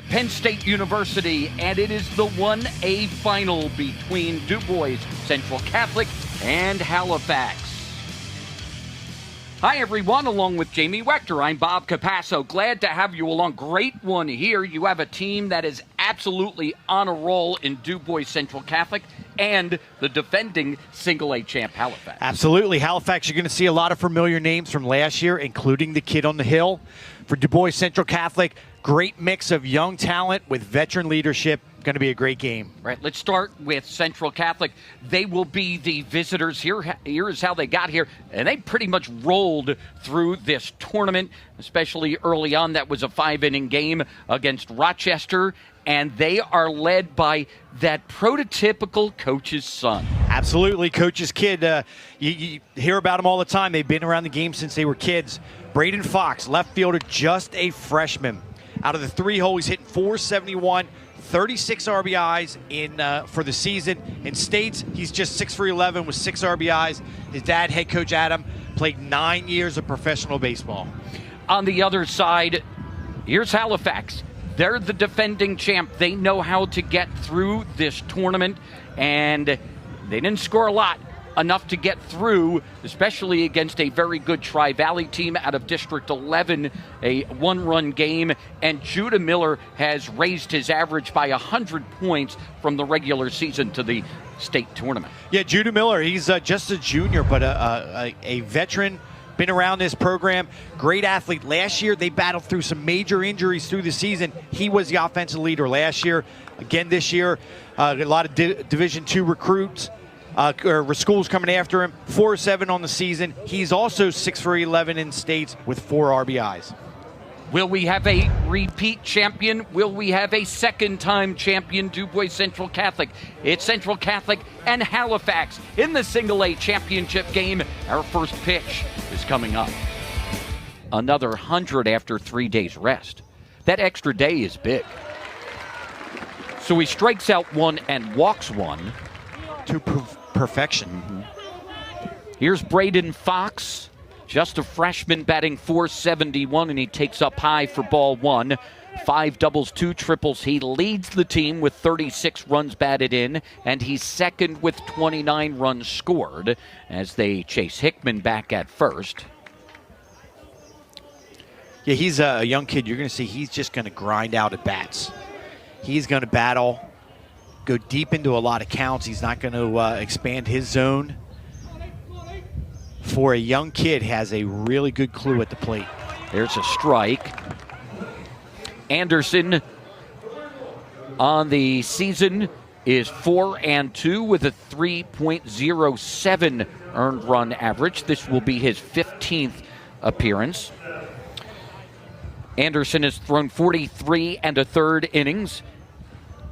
Penn State University, and it is the 1A final between Dubois Central Catholic and Halifax. Hi everyone, along with Jamie Wechter, I'm Bob Capasso. Glad to have you along. Great one here. You have a team that is absolutely on a roll in Dubois Central Catholic and the defending single-A champ Halifax. Absolutely. Halifax, you're going to see a lot of familiar names from last year, including the kid on the hill. For Dubois Central Catholic, great mix of young talent with veteran leadership. Going to be a great game. Right, let's start with Central Catholic. They will be the visitors. Here is how they got here, and they pretty much rolled through this tournament, especially early on. That was a 5-inning game against Rochester, and they are led by that prototypical coach's son. Absolutely, coach's kid. You hear about him all the time. They've been around the game since they were kids. Braden Fox, left fielder, just a freshman. Out of the three-hole, he's hitting .471. 36 RBIs for the season. In states, he's just 6 for 11 with 6 RBIs. His dad, head coach Adam, played 9 years of professional baseball. On the other side, here's Halifax. They're the defending champ. They know how to get through this tournament, and they didn't score a lot. Enough to get through, especially against a very good Tri-Valley team out of District 11, a one-run game. And Judah Miller has raised his average by 100 points from the regular season to the state tournament. Yeah, Judah Miller, he's just a junior, but a veteran, been around this program, great athlete. Last year, they battled through some major injuries through the season. He was the offensive leader last year. Again this year, a lot of Division II recruits. Schools coming after him. 4-7 on the season. He's also 6 for 11 in states with 4 RBIs. Will we have a repeat champion? Will we have a second-time champion, Dubois Central Catholic? It's Central Catholic and Halifax in the single-A championship game. Our first pitch is coming up. Another 100 after 3 days rest. That extra day is big. So he strikes out 1 and walks 1. To perfection. Mm-hmm. Here's Braden Fox, just a freshman, batting .471, and he takes up high for ball 1. 5 doubles, 2 triples. He leads the team with 36 runs batted in, and he's second with 29 runs scored as they chase Hickman back at first. Yeah, he's a young kid. You're going to see he's just going to grind out at bats. He's going to battle, go deep into a lot of counts. He's not going to expand his zone. For a young kid, has a really good clue at the plate. There's a strike. Anderson on the season is 4-2 with a 3.07 earned run average. This will be his 15th appearance. Anderson has thrown 43 1/3 innings.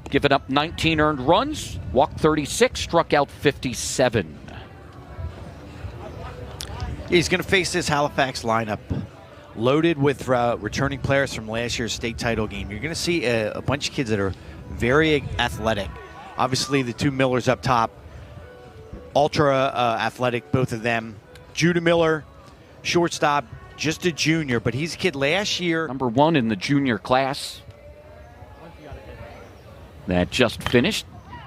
Given up 19 earned runs, walked 36, struck out 57. He's going to face this Halifax lineup loaded with returning players from last year's state title game. You're going to see a bunch of kids that are very athletic. Obviously, the 2 Millers up top, ultra athletic, both of them. Judah Miller, shortstop, just a junior, but he's a kid last year. Number 1 in the junior class. That just finished.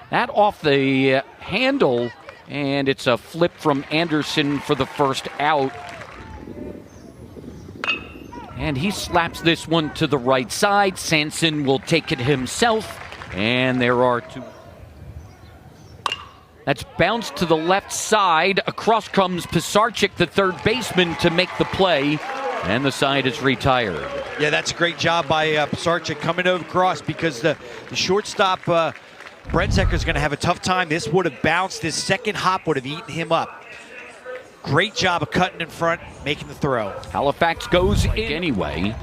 That off the handle, and it's a flip from Anderson for the first out. And he slaps this one to the right side. Sanson will take it himself, and there are 2. That's bounced to the left side. Across comes Pisarcik, the third baseman, to make the play, and the side is retired. Yeah, that's a great job by Pisarcik coming over across, because the shortstop, Brentzecker, is going to have a tough time. This would have bounced. This second hop would have eaten him up. Great job of cutting in front, making the throw. Halifax goes in anyway.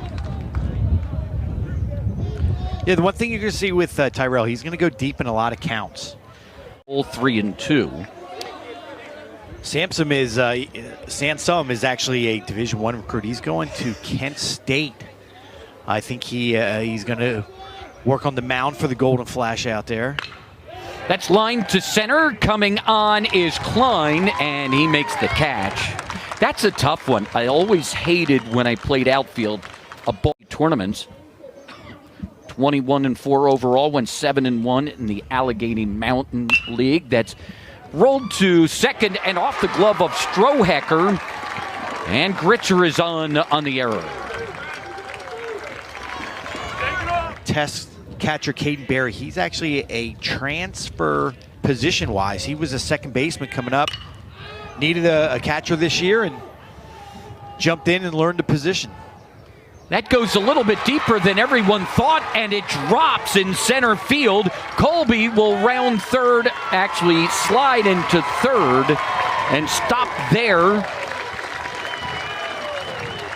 Yeah, the one thing you're going to see with Tyrell, he's going to go deep in a lot of counts. 3-2. Sansom is actually a Division I recruit. He's going to Kent State. I think he's going to work on the mound for the Golden Flash out there. That's line to center. Coming on is Klein, and he makes the catch. That's a tough one. I always hated when I played outfield ball tournaments. 21-4 overall, went 7-1 in the Allegheny Mountain League. That's rolled to second and off the glove of Strohecker, and Gritcher is on the error. Test catcher Caden Berry, he's actually a transfer position-wise. He was a second baseman coming up, needed a catcher this year, and jumped in and learned the position. That goes a little bit deeper than everyone thought, and it drops in center field. Colby will round third, actually slide into third, and stop there.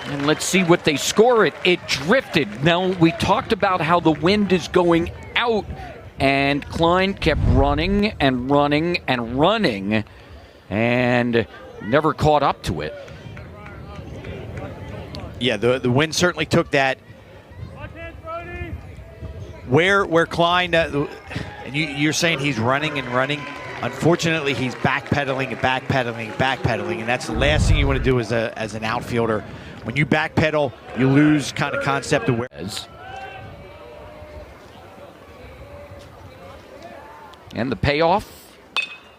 And let's see what they score it. It drifted. Now, we talked about how the wind is going out, and Klein kept running and running and running, and never caught up to it. Yeah, the wind certainly took that. Where Klein, and you're saying he's running and running. Unfortunately, he's backpedaling and backpedaling and backpedaling, and that's the last thing you want to do as an outfielder. When you backpedal, you lose kind of concept of where. And the payoff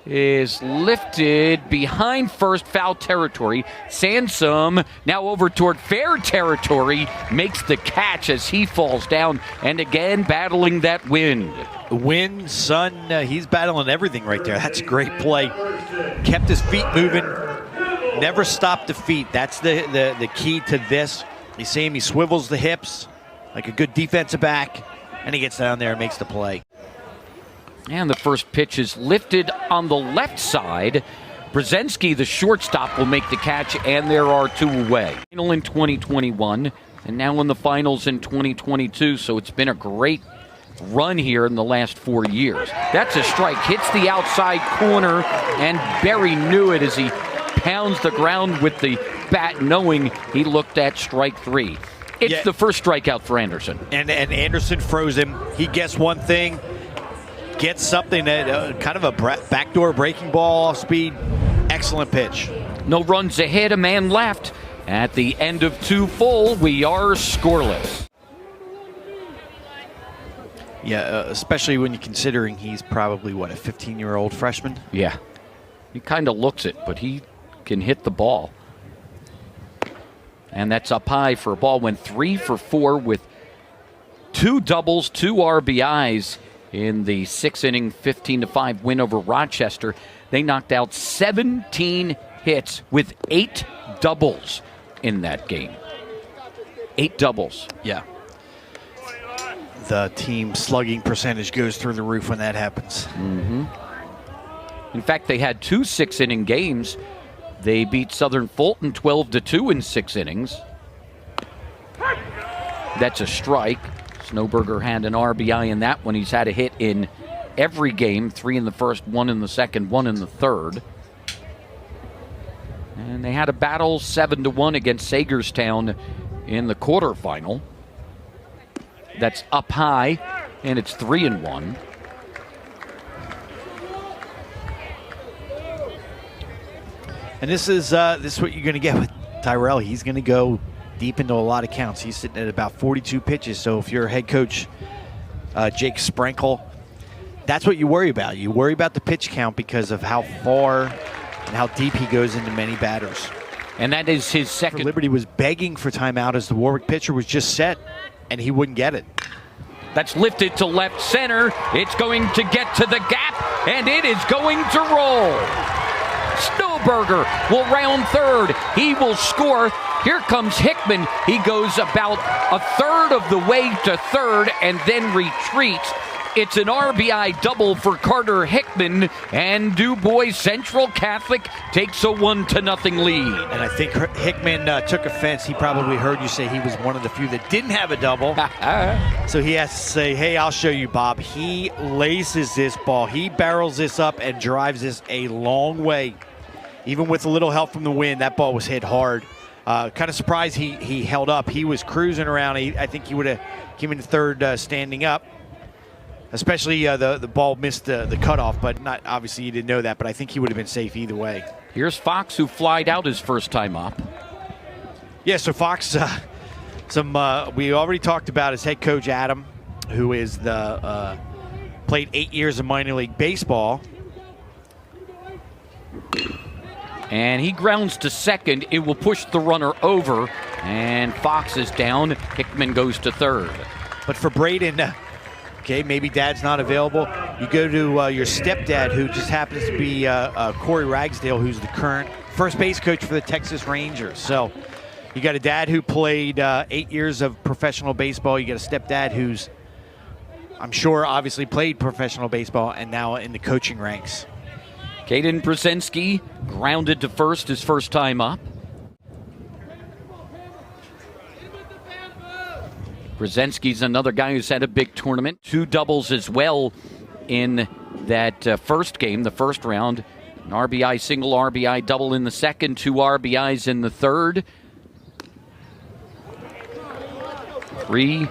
is lifted behind first, foul territory. Sansom now over toward fair territory, makes the catch as he falls down, and again battling that wind. The wind, sun, he's battling everything right there. That's a great play. Kept his feet moving, never stopped the feet. That's the key to this. You see him, he swivels the hips like a good defensive back, and he gets down there and makes the play. And the first pitch is lifted on the left side. Brzezinski, the shortstop, will make the catch, and there are two away. Final in 2021, and now in the finals in 2022, so it's been a great run here in the last 4 years. That's a strike. Hits the outside corner, and Berry knew it as he pounds the ground with the bat, knowing he looked at strike three. It's the first strikeout for Anderson. And Anderson froze him. He guessed one thing. Gets something that kind of a backdoor breaking ball off speed. Excellent pitch. No runs ahead, a man left. At the end of 2 full, we are scoreless. Yeah, especially when you're considering he's probably, what, a 15-year-old freshman? Yeah. He kind of looks it, but he can hit the ball. And that's up high for a ball. Went 3 for 4 with 2 doubles, 2 RBIs. In the 6-inning, 15-5 win over Rochester, they knocked out 17 hits with 8 doubles in that game. 8 doubles. Yeah. The team slugging percentage goes through the roof when that happens. Mm-hmm. In fact, they had 2 6-inning games. They beat Southern Fulton 12-2 in 6 innings. That's a strike. Snowberger had an RBI in that one. He's had a hit in every game, 3 in the first, 1 in the second, 1 in the third. And they had a battle 7-1 against Sagerstown in the quarterfinal. That's up high, and it's 3-1. And this is what you're going to get with Tyrell. He's going to go deep into a lot of counts. He's sitting at about 42 pitches. So if you're head coach Jake Sprinkle, that's what you worry about. You worry about the pitch count because of how far and how deep he goes into many batters. And that is his second. Liberty was begging for timeout as the Warwick pitcher was just set, and he wouldn't get it. That's lifted to left center. It's going to get to the gap, and it is going to roll. Snowberger will round third. He will score. Here comes Hickman. He goes about a third of the way to third and then retreats. It's an RBI double for Carter Hickman, and Dubois Central Catholic takes a 1-0 lead. And I think Hickman took offense. He probably heard you say he was one of the few that didn't have a double. So he has to say, hey, I'll show you, Bob. He laces this ball. He barrels this up and drives this a long way. Even with a little help from the wind, that ball was hit hard. Kind of surprised he held up. He was cruising around. I think he would have came into third standing up. Especially the ball missed the cutoff, but not obviously you didn't know that, but I think he would have been safe either way. Here's Fox, who flied out his first time up. Yeah, so Fox, we already talked about his head coach, Adam. who is the played 8 years of minor league baseball. And he grounds to second. It will push the runner over, and Fox is down. Hickman goes to third. But for Braden, okay, maybe dad's not available. You go to your stepdad, who just happens to be Corey Ragsdale, who's the current first base coach for the Texas Rangers. So you got a dad who played 8 years of professional baseball. You got a stepdad who's, I'm sure, obviously played professional baseball and now in the coaching ranks. Caden Brzezinski grounded to first his first time up. Brzezinski's another guy who's had a big tournament. 2 doubles as well in that first game, the first round. An RBI single, RBI double in the second, 2 RBIs in the third. 3,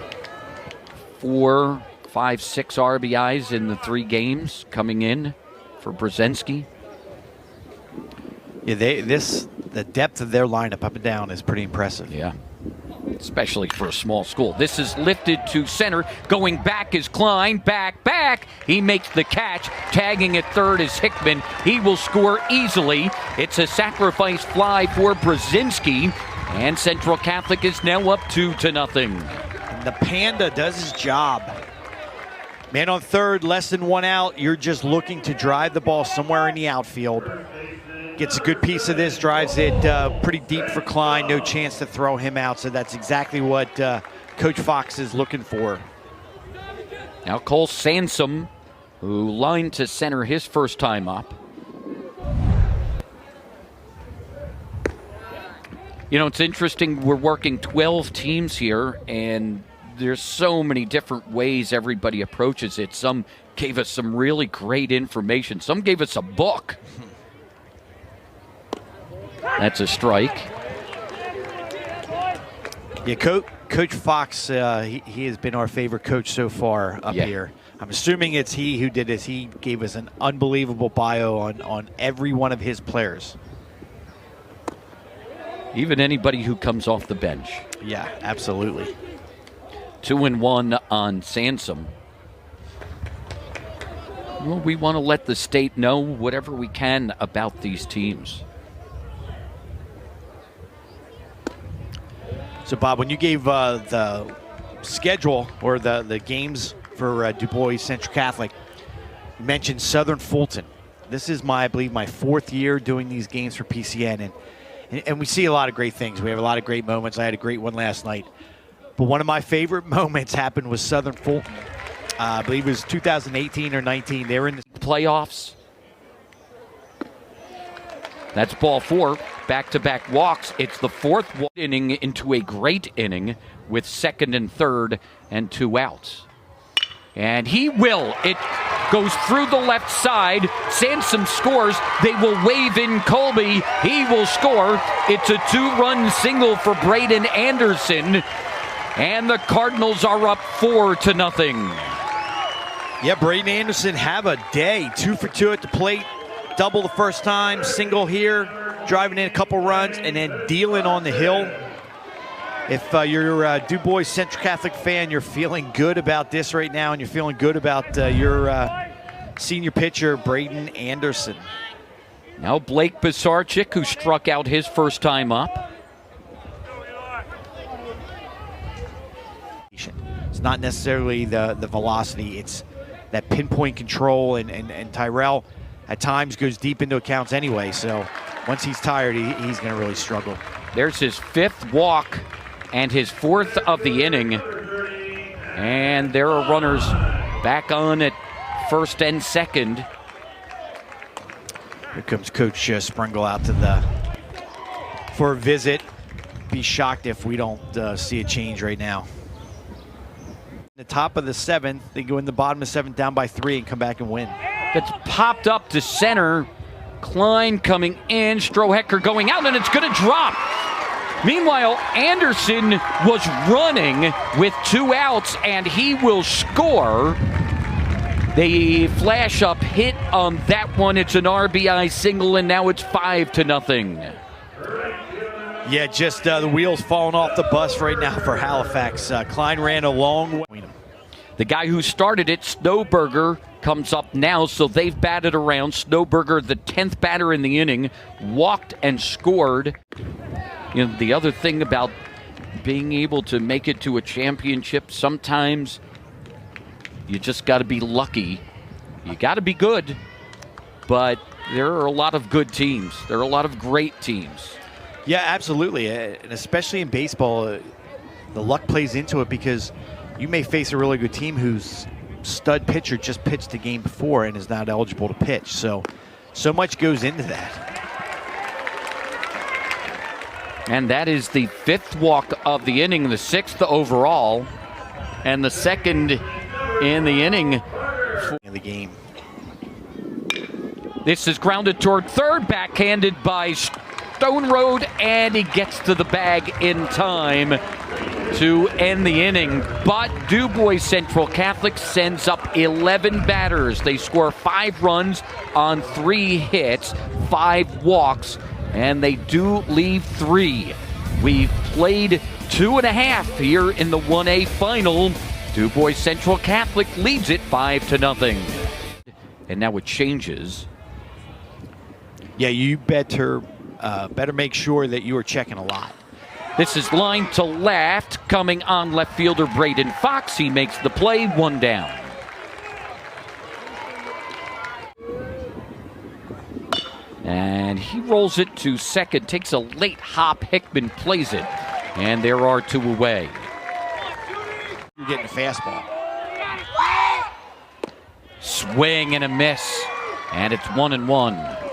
4, 5, 6 RBIs in the 3 games coming in for Brzezinski. Yeah, the depth of their lineup up and down is pretty impressive. Yeah, especially for a small school. This is lifted to center. Going back is Klein. Back. He makes the catch. Tagging at third is Hickman. He will score easily. It's a sacrifice fly for Brzezinski. And Central Catholic is now up 2-0. And the Panda does his job. Man on third, less than 1 out. You're just looking to drive the ball somewhere in the outfield. Gets a good piece of this, drives it pretty deep for Klein. No chance to throw him out, so that's exactly what Coach Fox is looking for. Now Cole Sansom, who lined to center his first time up. You know, it's interesting, we're working 12 teams here, and there's so many different ways everybody approaches it. Some gave us some really great information. Some gave us a book. That's a strike. Yeah, Coach Fox, he has been our favorite coach so far up here. I'm assuming it's he who did this. He gave us an unbelievable bio on every one of his players. Even anybody who comes off the bench. Yeah, absolutely. 2-1 on Sansom. Well, we want to let the state know whatever we can about these teams. So, Bob, when you gave the schedule or the games for Dubois Central Catholic, you mentioned Southern Fulton. This is I believe my 4th year doing these games for PCN, and we see a lot of great things. We have a lot of great moments. I had a great one last night. But one of my favorite moments happened with Southern Fulton. I believe it was 2018 or 19. They were in the playoffs. That's ball 4. Back-to-back walks. It's the 4th inning into a great inning with 2nd and 3rd and 2 outs. And he will. It goes through the left side. Sansom scores. They will wave in Colby. He will score. It's a 2-run single for Braden Anderson. And the Cardinals are up 4-0. Yeah, Braden Anderson have a day. 2 for 2 at the plate. Double the first time, single here, driving in a couple runs, and then dealing on the hill. If you're a Dubois Central Catholic fan, you're feeling good about this right now, and you're feeling good about your senior pitcher, Braden Anderson. Now Blake Pisarczyk, who struck out his first time up. It's not necessarily the velocity, it's that pinpoint control, and Tyrell at times goes deep into accounts anyway, so once he's tired, he's going to really struggle. There's his 5th walk and his 4th of the inning. And there are runners back on at first and second. Here comes Coach Sprengel out for a visit. Be shocked if we don't see a change right now. The top of the 7th, they go in the bottom of 7th down by 3 and come back and win. It's popped up to center. Klein coming in, Strohecker going out, and it's going to drop. Meanwhile, Anderson was running with 2 outs, and he will score. They flash up hit on that one. It's an RBI single, and now it's 5-0. Yeah, just the wheels falling off the bus right now for Halifax. Klein ran a long way. The guy who started it, Snowberger, comes up now, so they've batted around. Snowberger, the 10th batter in the inning, walked and scored. You know, the other thing about being able to make it to a championship, sometimes you just got to be lucky. You got to be good, but there are a lot of good teams. There are a lot of great teams. Yeah, absolutely, and especially in baseball, the luck plays into it because you may face a really good team whose stud pitcher just pitched the game before and is not eligible to pitch. So much goes into that. And that is the 5th walk of the inning, the 6th overall, and the 2nd in the inning. In the game. This is grounded toward third, backhanded by Stone Road, and he gets to the bag in time to end the inning. But Dubois Central Catholic sends up 11 batters. They score 5 runs on 3 hits, 5 walks, and they do leave 3. We've played 2.5 here in the 1A final. Dubois Central Catholic leads it 5-0. And now it changes. Yeah, you better make sure that you are checking a lot. This is line to left, coming on left fielder Braden Fox. He makes the play, 1 down. And he rolls it to second, takes a late hop. Hickman plays it, and there are 2 away. You're getting a fastball. Swing and a miss, and it's 1-1.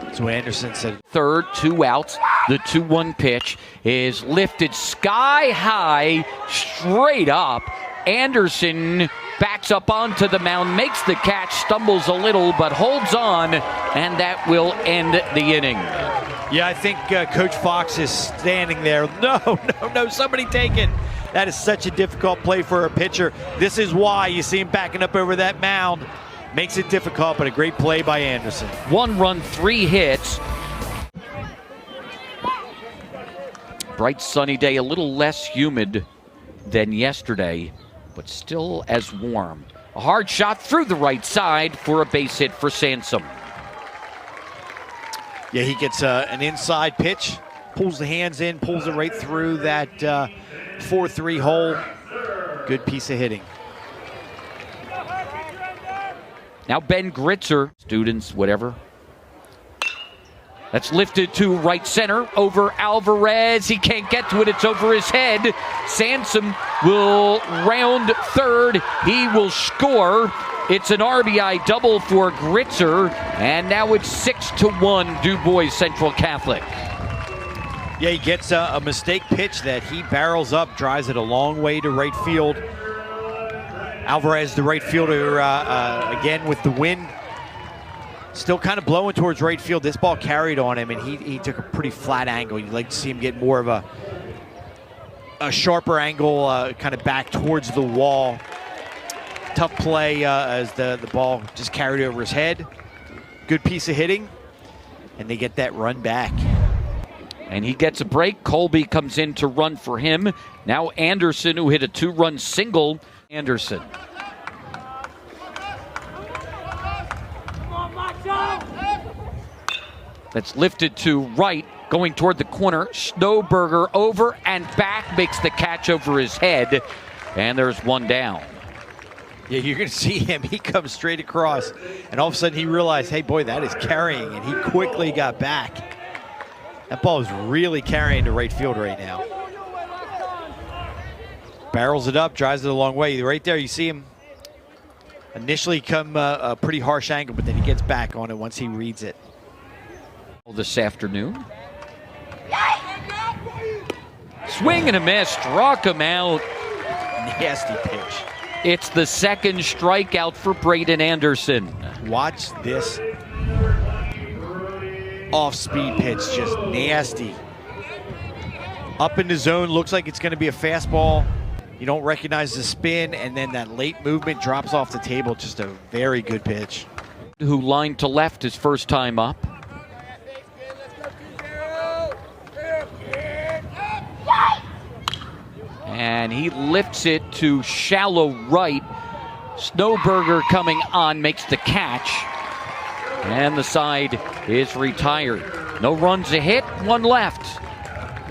That's what Anderson said. Third, 2 outs. The 2-1 pitch is lifted sky high, straight up. Anderson backs up onto the mound, makes the catch, stumbles a little, but holds on, and that will end the inning. Yeah, I think Coach Fox is standing there. No, somebody take it. That is such a difficult play for a pitcher. This is why you see him backing up over that mound. Makes it difficult, but a great play by Anderson. 1 run, 3 hits. Bright sunny day, a little less humid than yesterday, but still as warm. A hard shot through the right side for a base hit for Sansom. Yeah, he gets an inside pitch, pulls the hands in, pulls it right through that 4-3 hole. Good piece of hitting. Now Ben Gritzer, students, whatever. That's lifted to right center over Alvarez. He can't get to it. It's over his head. Sansom will round third. He will score. It's an RBI double for Gritzer. And now it's 6-1 Dubois Central Catholic. Yeah, he gets a mistake pitch that he barrels up, drives it a long way to right field. Alvarez, the right fielder, again with the wind. Still kind of blowing towards right field. This ball carried on him, and he took a pretty flat angle. You'd like to see him get more of a sharper angle, kind of back towards the wall. Tough play as the ball just carried over his head. Good piece of hitting, and they get that run back. And he gets a break. Colby comes in to run for him. Now Anderson, who hit a 2-run single. Anderson. That's lifted to right, going toward the corner. Snowberger over and back, makes the catch over his head, and there's 1 down. Yeah, you're going to see him. He comes straight across, and all of a sudden he realized, hey, boy, that is carrying, and he quickly got back. That ball is really carrying to right field right now. Barrels it up, drives it a long way. Right there, you see him initially come a pretty harsh angle, but then he gets back on it once he reads it. This afternoon. Swing and a miss, struck him out. Nasty pitch. It's the 2nd strikeout for Braden Anderson. Watch this off-speed pitch, just nasty. Up in the zone, looks like it's going to be a fastball. You don't recognize the spin, and then that late movement drops off the table. Just a very good pitch. Who lined to left his first time up. and he lifts it to shallow right. Snowberger coming on makes the catch, and the side is retired. No runs a hit, one left.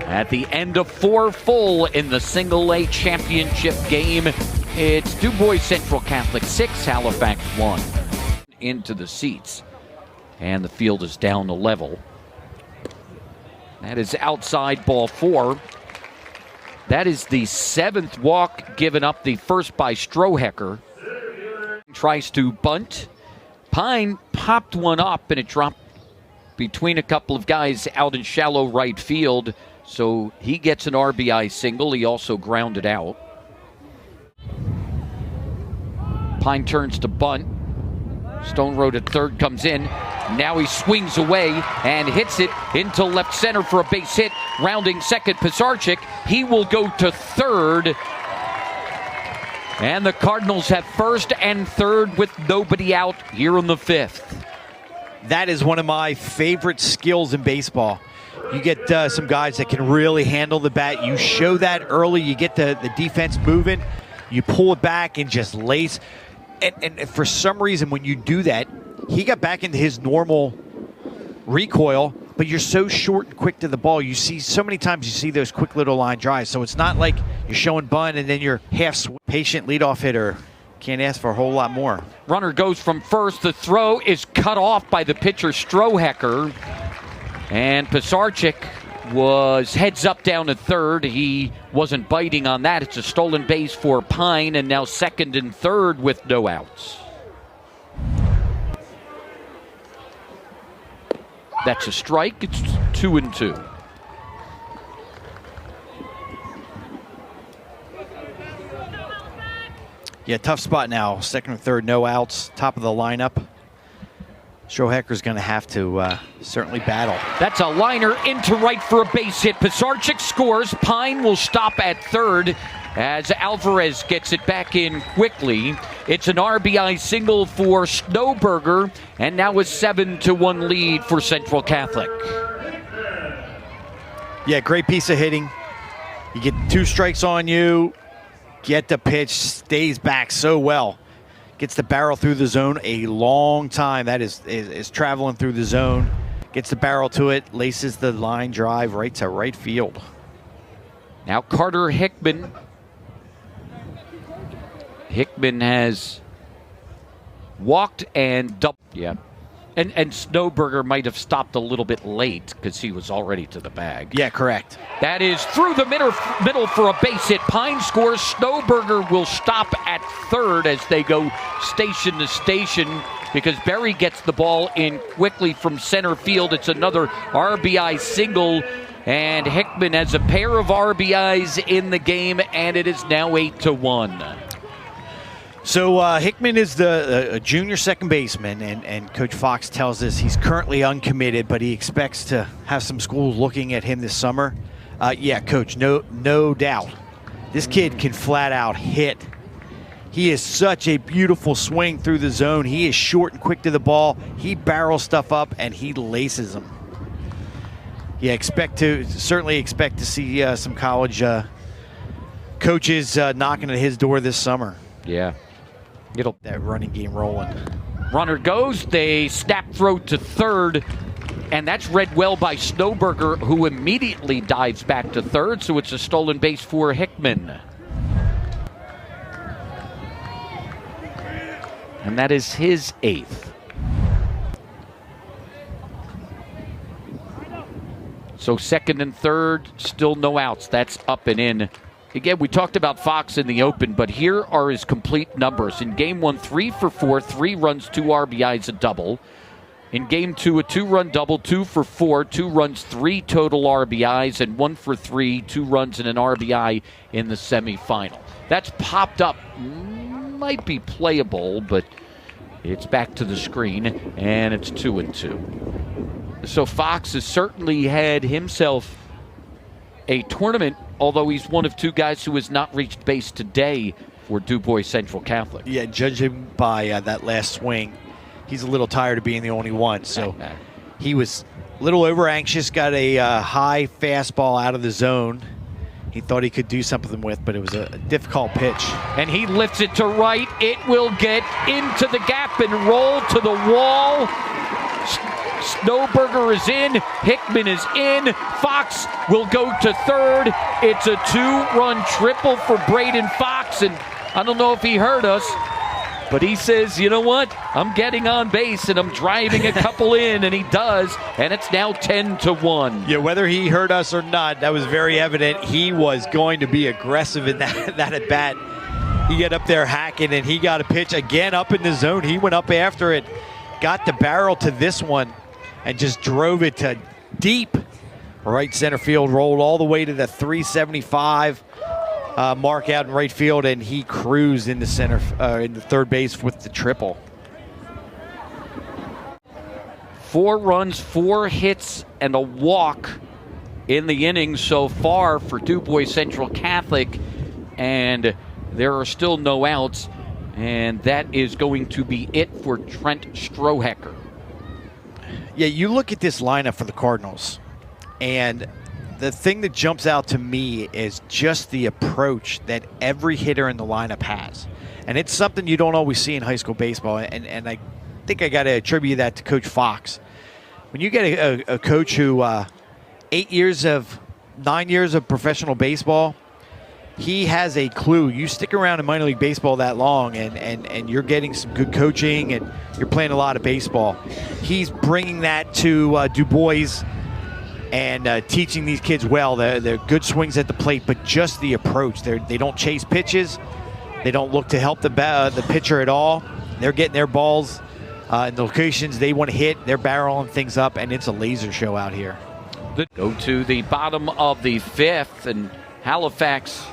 At the end of 4 full in the Single A championship game, it's Dubois Central Catholic 6, Halifax 1. Into the seats, and the field is down to level. That is outside ball 4. That is the 7th walk given up, the first by Strohecker. Tries to bunt. Pine popped one up, and it dropped between a couple of guys out in shallow right field. So he gets an RBI single. He also grounded out. Pine turns to bunt. Stone Road at third comes in. Now he swings away and hits it into left center for a base hit. Rounding second, Pisarcik. He will go to third. And the Cardinals have first and third with nobody out here in the 5th. That is one of my favorite skills in baseball. You get some guys that can really handle the bat. You show that early. You get the defense moving. You pull it back and just lace. And for some reason, when you do that, he got back into his normal recoil, but you're so short and quick to the ball. You see so many times you see those quick little line drives. So it's not like you're showing bunt and then you're patient leadoff hitter. Can't ask for a whole lot more. Runner goes from first. The throw is cut off by the pitcher Strohecker. And Pisarcik was heads up down to third. He wasn't biting on that. It's a stolen base for Pine, and now second and third with no outs. That's a strike. It's 2-2. Yeah, tough spot now. Second and third, no outs. Top of the lineup. Strohecker's going to have to certainly battle. That's a liner into right for a base hit. Pisarcik scores. Pine will stop at third as Alvarez gets it back in quickly. It's an RBI single for Snowberger, and now a 7-1 lead for Central Catholic. Yeah, great piece of hitting. You get 2 strikes on you, get the pitch, stays back so well. Gets the barrel through the zone a long time. That is traveling through the zone. Gets the barrel to it, laces the line drive right to right field. Now Carter Hickman. Hickman has walked and doubled. Yeah. And Snowberger might have stopped a little bit late because he was already to the bag. Yeah, correct. That is through the middle for a base hit. Pine scores. Snowberger will stop at third as they go station to station because Berry gets the ball in quickly from center field. It's another RBI single, and Hickman has a pair of RBIs in the game, and it is now 8-1. So Hickman is the junior second baseman, and Coach Fox tells us he's currently uncommitted, but he expects to have some schools looking at him this summer. Yeah, Coach, no doubt. This kid can flat out hit. He is such a beautiful swing through the zone. He is short and quick to the ball. He barrels stuff up, and he laces them. Yeah, certainly expect to see some college coaches knocking at his door this summer. Yeah. That running game rolling. Runner goes. They snap throw to third, and that's read well by Snowberger, who immediately dives back to third, so it's a stolen base for Hickman. And that is his 8th. So second and third, still no outs. That's up and in. Again, we talked about Fox in the open, but here are his complete numbers. In Game 1, 3 for 4, 3 runs, 2 RBIs, a double. In Game 2, a 2-run double, 2 for 4, 2 runs, 3 total RBIs, and 1 for 3, 2 runs, and an RBI in the semifinal. That's popped up. Might be playable, but it's back to the screen, and it's 2-2. So Fox has certainly had himself a tournament, although he's one of 2 guys who has not reached base today for Dubois Central Catholic. Yeah, judging by that last swing, he's a little tired of being the only one. So he was a little over anxious, got a high fastball out of the zone, he thought he could do something with, but it was a difficult pitch. And he lifts it to right. It will get into the gap and roll to the wall. Snowberger is in. Hickman is in. Fox will go to third. It's a 2-run triple for Braden Fox. And I don't know if he heard us, but he says, you know what? I'm getting on base and I'm driving a couple in, and he does. And it's now 10-1. Yeah, whether he heard us or not, that was very evident. He was going to be aggressive in that at bat. He got up there hacking, and he got a pitch again up in the zone. He went up after it, got the barrel to this one, and just drove it to deep right center field, rolled all the way to the 375 mark out in right field, and he cruised in the third base with the triple. 4 runs, 4 hits, and a walk in the inning so far for Dubois Central Catholic, and there are still no outs, and that is going to be it for Trent Strohecker. Yeah, you look at this lineup for the Cardinals, and the thing that jumps out to me is just the approach that every hitter in the lineup has. And it's something you don't always see in high school baseball, and I think I got to attribute that to Coach Fox. When you get a coach who 9 years of professional baseball, he has a clue. You stick around in minor league baseball that long, and you're getting some good coaching, and you're playing a lot of baseball. He's bringing that to Dubois and teaching these kids well. They're good swings at the plate, but just the approach. They don't chase pitches. They don't look to help the pitcher at all. They're getting their balls in the locations they want to hit. They're barreling things up, and it's a laser show out here. Go to the bottom of the 5th, and Halifax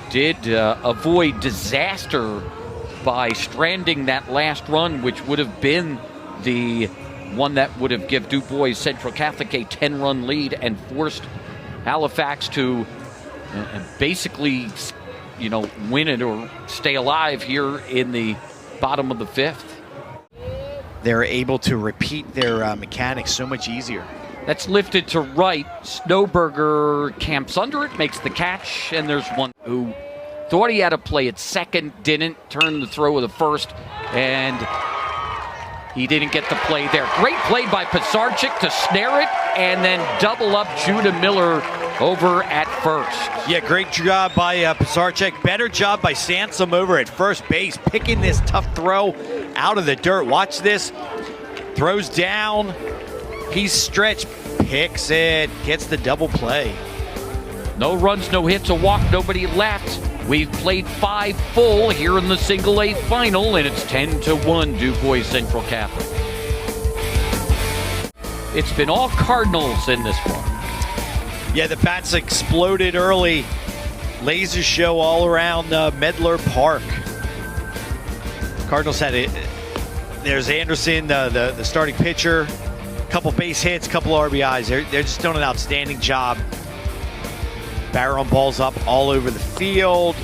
did avoid disaster by stranding that last run, which would have been the one that would have given Dubois Central Catholic a 10-run lead and forced Halifax to basically, win it or stay alive here in the bottom of the 5th. They're able to repeat their mechanics so much easier. That's lifted to right. Snowberger camps under it, makes the catch, and there's one who thought he had a play at second, didn't, turn the throw of the first, and he didn't get the play there. Great play by Pisarcik to snare it and then double up Judah Miller over at first. Yeah, great job by Pisarcik. Better job by Sansom over at first base, picking this tough throw out of the dirt. Watch this. Throws down. He's stretched, picks it, gets the double play. No runs, no hits, a walk, nobody left. We've played 5 full here in the Single A final, and it's 10-1 Dubois Central Catholic. It's been all Cardinals in this one. Yeah, the bats exploded early. Laser show all around Medlar Park. Cardinals had it. There's Anderson, the starting pitcher. Couple base hits, couple RBIs. They're just doing an outstanding job. Barreling balls up all over the field.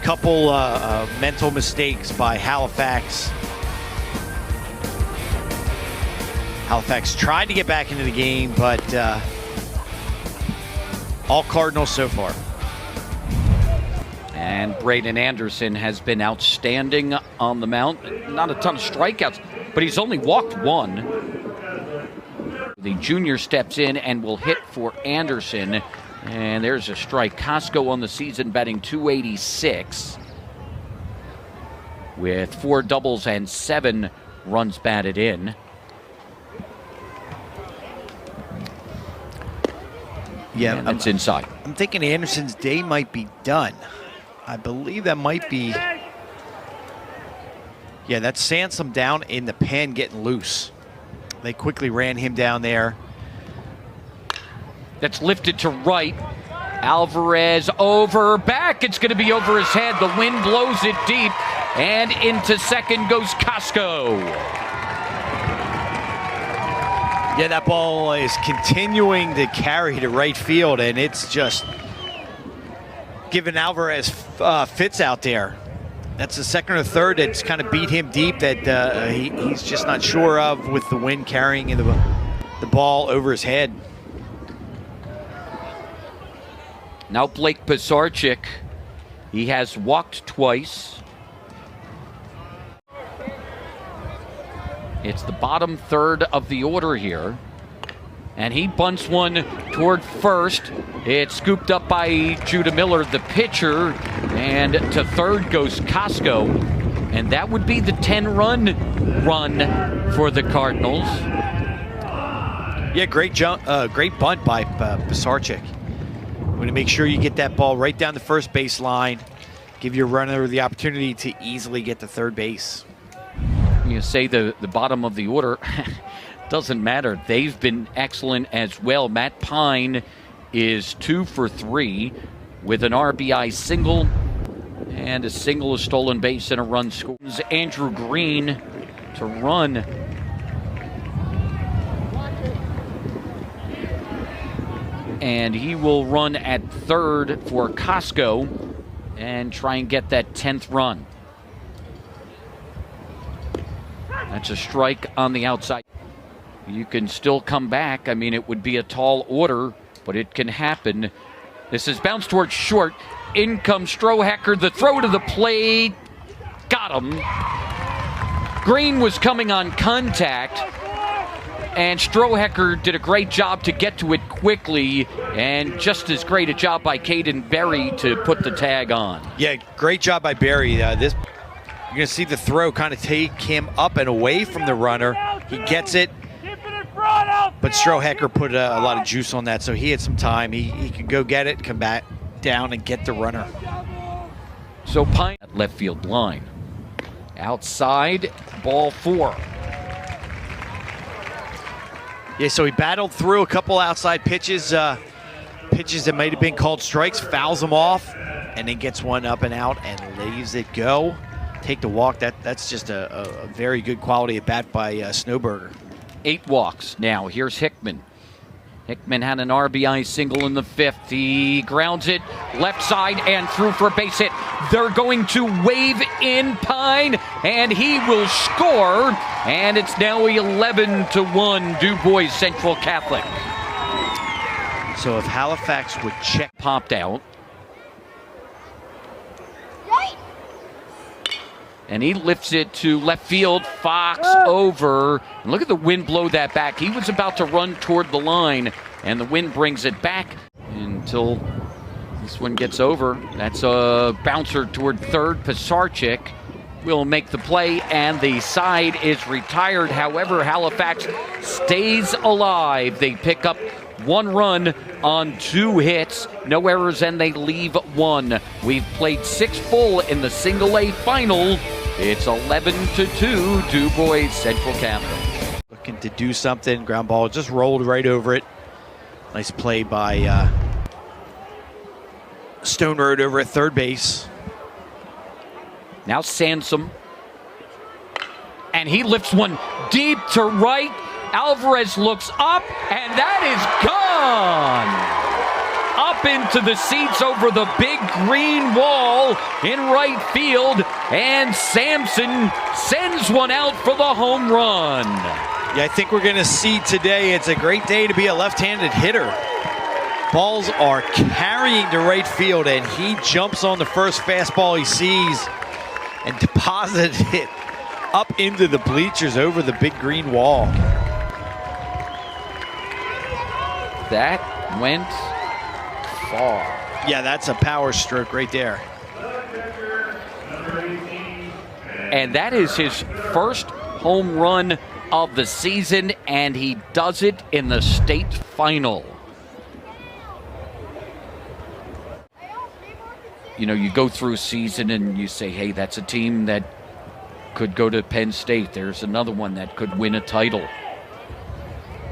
Couple mental mistakes by Halifax. Halifax tried to get back into the game, but all Cardinals so far. And Braden Anderson has been outstanding on the mound. Not a ton of strikeouts, but he's only walked 1. The junior steps in and will hit for Anderson. And there's a strike. Costco on the season batting .286 with 4 doubles and 7 runs batted in. Yeah, and it's inside. I'm thinking Anderson's day might be done. I believe that might be. Yeah, that's Sansom down in the pen getting loose. They quickly ran him down there. That's lifted to right. Alvarez over, back. It's going to be over his head. The wind blows it deep. And into second goes Costco. Yeah, that ball is continuing to carry to right field, and it's just giving Alvarez fits out there. That's the second or third that's kind of beat him deep that he's just not sure of with the wind carrying the ball over his head. Now Blake Pisarcik, he has walked twice. It's the bottom third of the order here. And he bunts one toward first. It's scooped up by Judah Miller, the pitcher. And to third goes Costco. And that would be the 10-run run for the Cardinals. Yeah, great bunt by Pisarcik. We're going to make sure you get that ball right down the first base line. Give your runner the opportunity to easily get to third base. You say the bottom of the order. Doesn't matter. They've been excellent as well. Matt Pine is 2 for 3 with an RBI single and a single, a stolen base, and a run scored. Andrew Green to run. And he will run at third for Costco and try and get that 10th run. That's a strike on the outside. You can still come back. I mean, it would be a tall order, but it can happen. This is bounced towards short. In comes Strohacker. The throw to the plate. Got him. Green was coming on contact, and Strohacker did a great job to get to it quickly, and just as great a job by Caden Berry to put the tag on. Yeah, great job by Berry. You're going to see the throw kind of take him up and away from the runner. He gets it, but Strohacker put a lot of juice on that, so he had some time. He could go get it, come back down, and get the runner. So Pine at left field line. Outside, ball 4. Yeah, so he battled through a couple outside pitches, pitches that might have been called strikes, fouls them off, and then gets one up and out and leaves it go. Take the walk. That's just a very good quality at bat by Snowberger. 8 walks. Now here's Hickman. Hickman had an RBI single in the 5th. He grounds it left side and through for a base hit. They're going to wave in Pine, and he will score. And it's now 11-1, Dubois Central Catholic. So if Halifax would check, popped out. And he lifts it to left field. Fox over. And look at the wind blow that back. He was about to run toward the line, and the wind brings it back until this one gets over. That's a bouncer toward third. Pisarcik will make the play, and the side is retired. However, Halifax stays alive. They pick up 1 run on 2 hits, no errors, and they leave 1. We've played 6 full in the Single A final. It's 11-2, Dubois Central Catholic. Looking to do something, ground ball just rolled right over it. Nice play by Stone Road over at third base. Now Sansom, and he lifts one deep to right. Alvarez looks up, and that is gone! Up into the seats over the big green wall in right field, and Sampson sends one out for the home run. Yeah, I think we're going to see today, it's a great day to be a left-handed hitter. Balls are carrying to right field, and he jumps on the first fastball he sees and deposits it up into the bleachers over the big green wall. That went far. Yeah, that's a power stroke right there. And that is his first home run of the season, and he does it in the state final. You know, you go through a season and you say, hey, that's a team that could go to Penn State. There's another one that could win a title.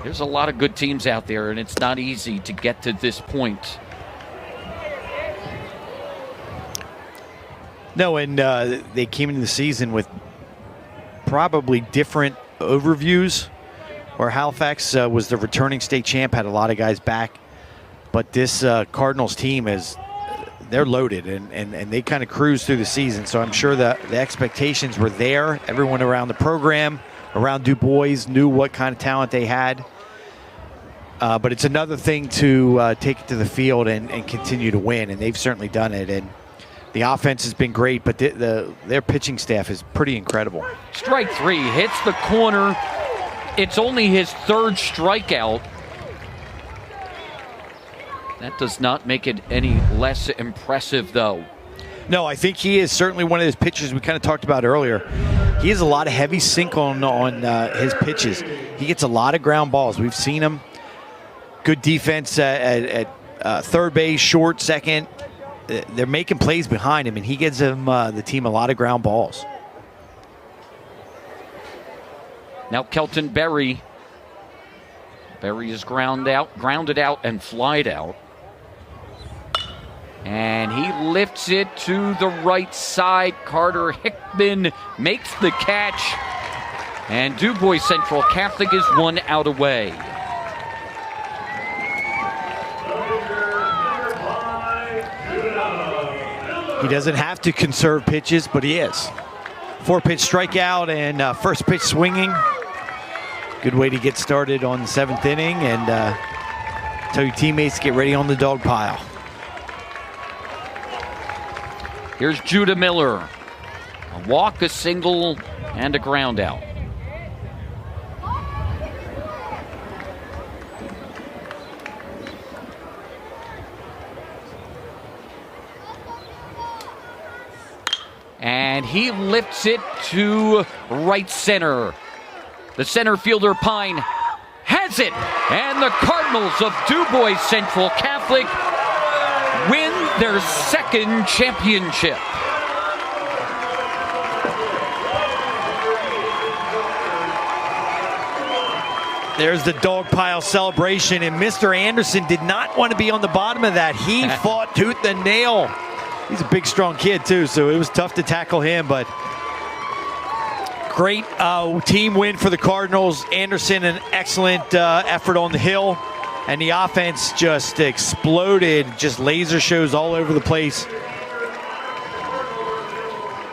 There's a lot of good teams out there, and it's not easy to get to this point. No, and they came into the season with probably different overviews, where Halifax was the returning state champ, had a lot of guys back. But this Cardinals team they're loaded, and they kind of cruise through the season. So I'm sure the expectations were there. Everyone around the program, around Dubois, knew what kind of talent they had. But it's another thing to take it to the field and continue to win, and they've certainly done it. And the offense has been great, but their pitching staff is pretty incredible. Strike three, hits the corner. It's only his third strikeout. That does not make it any less impressive, though. No, I think he is certainly one of those pitchers we kind of talked about earlier. He has a lot of heavy sink on his pitches. He gets a lot of ground balls. We've seen him. Good defense at third base, short, second. They're making plays behind him, and he gives them the team a lot of ground balls. Now Kelton Berry. Berry is grounded out, and flied out. And he lifts it to the right side. Carter Hickman makes the catch. And Dubois Central Catholic is 1 out away. He doesn't have to conserve pitches, but he is. 4-pitch strikeout and first pitch swinging. Good way to get started on the 7th inning and tell your teammates to get ready on the dog pile. Here's Judah Miller. A walk, a single, and a ground out. And he lifts it to right center. The center fielder, Pine, has it. And the Cardinals of Dubois Central Catholic win their second championship. There's the dog pile celebration, and Mr. Anderson did not want to be on the bottom of that. He fought tooth and nail. He's a big, strong kid, too, so it was tough to tackle him, but great team win for the Cardinals. Anderson, an excellent effort on the hill, and the offense just exploded, just laser shows all over the place.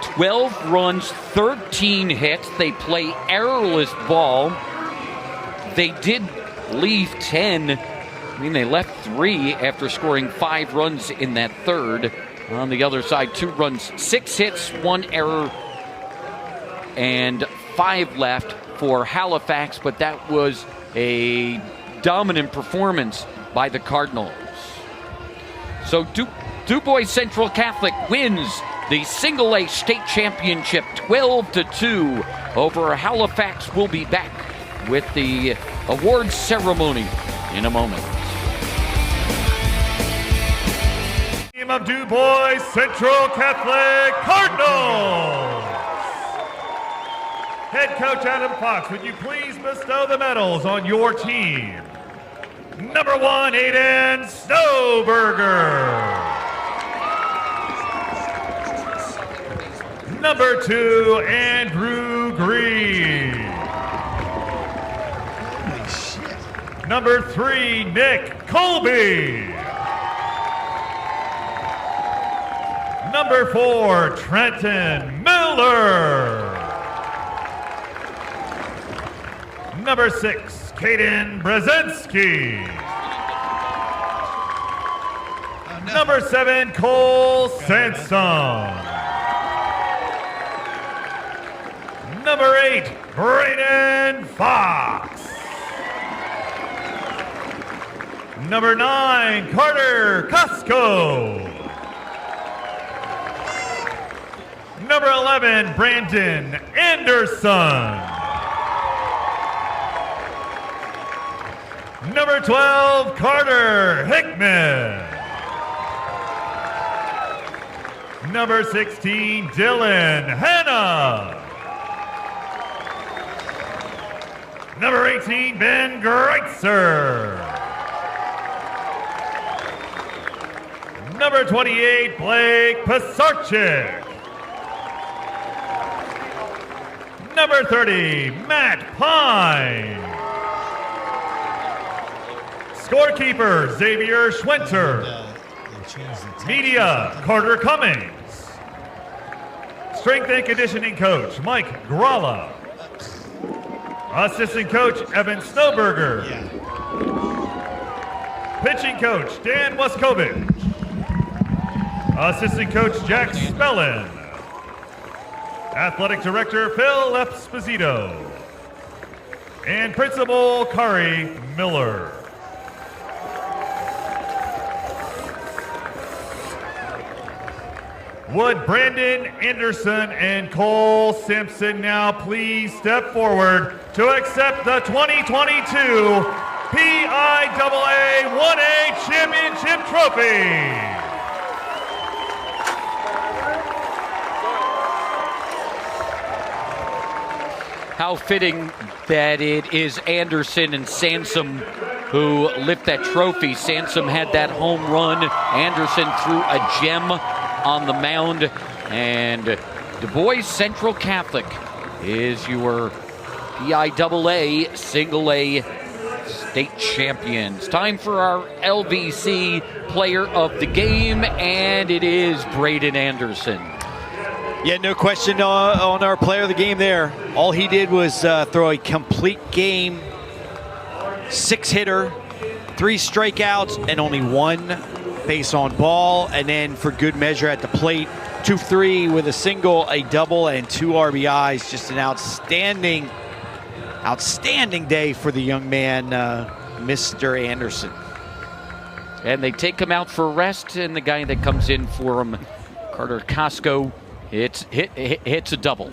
12 runs, 13 hits. They play errorless ball. They did leave 10. I mean, they left 3 after scoring 5 runs in that third. On the other side, 2 runs, 6 hits, 1 error, and 5 left for Halifax, but that was a dominant performance by the Cardinals. So Dubois Central Catholic wins the Single A state championship 12-2 over Halifax. We'll be back with the awards ceremony in a moment. Team of Dubois Central Catholic Cardinals. Head coach Adam Fox, would you please bestow the medals on your team? Number 1, Aiden Snowberger. Number 2, Andrew Green. Number 3, Nick Colby. Number 4, Trenton Miller. Number 6, Caden Brzezinski. Number 7, Cole Sanson. Number 8, Brayden Fox. Number 9, Carter Costco. Number 11, Brandon Anderson. Number 12, Carter Hickman. Number 16, Dylan Hanna. Number 18, Ben Greitzer. Number 28, Blake Pisarchik. Number 30, Matt Pine. Scorekeeper, Xavier Schwenter. Media, Carter Cummings. Strength and conditioning coach, Mike Gralla. Assistant coach, Evan Snowberger. Pitching coach, Dan Waskovich. Assistant coach, Jack Spellin. Athletic director, Phil Esposito. And principal, Kari Miller. Would Brandon Anderson and Cole Simpson now please step forward to accept the 2022 PIAA 1A Championship Trophy? How fitting that it is Anderson and Sansom who lift that trophy. Sansom had that home run. Anderson threw a gem on the mound. And Dubois Central Catholic is your PIAA Single A state champions. Time for our LVC player of the game, and it is Braden Anderson. Yeah, no question on our player of the game there. All he did was throw a complete game, 6-hitter, 3 strikeouts, and only 1 base on ball. And then for good measure at the plate, 2-3 with a single, a double, and 2 RBIs. Just an outstanding day for the young man, Mr. Anderson. And they take him out for rest, and the guy that comes in for him, Carter Costco, hits a double.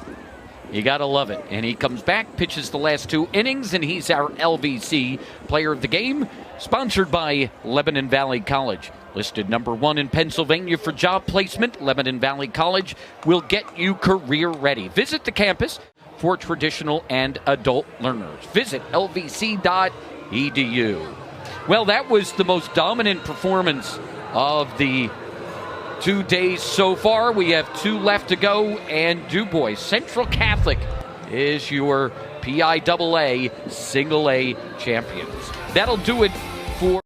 You gotta love it. And he comes back, pitches the last 2 innings, and he's our LVC player of the game, sponsored by Lebanon Valley College. Listed number 1 in Pennsylvania for job placement, Lebanon Valley College will get you career ready. Visit the campus for traditional and adult learners. Visit lvc.edu. Well, that was the most dominant performance of the 2 days so far. We have 2 left to go, and Dubois Central Catholic is your PIAA Single A champions. That'll do it for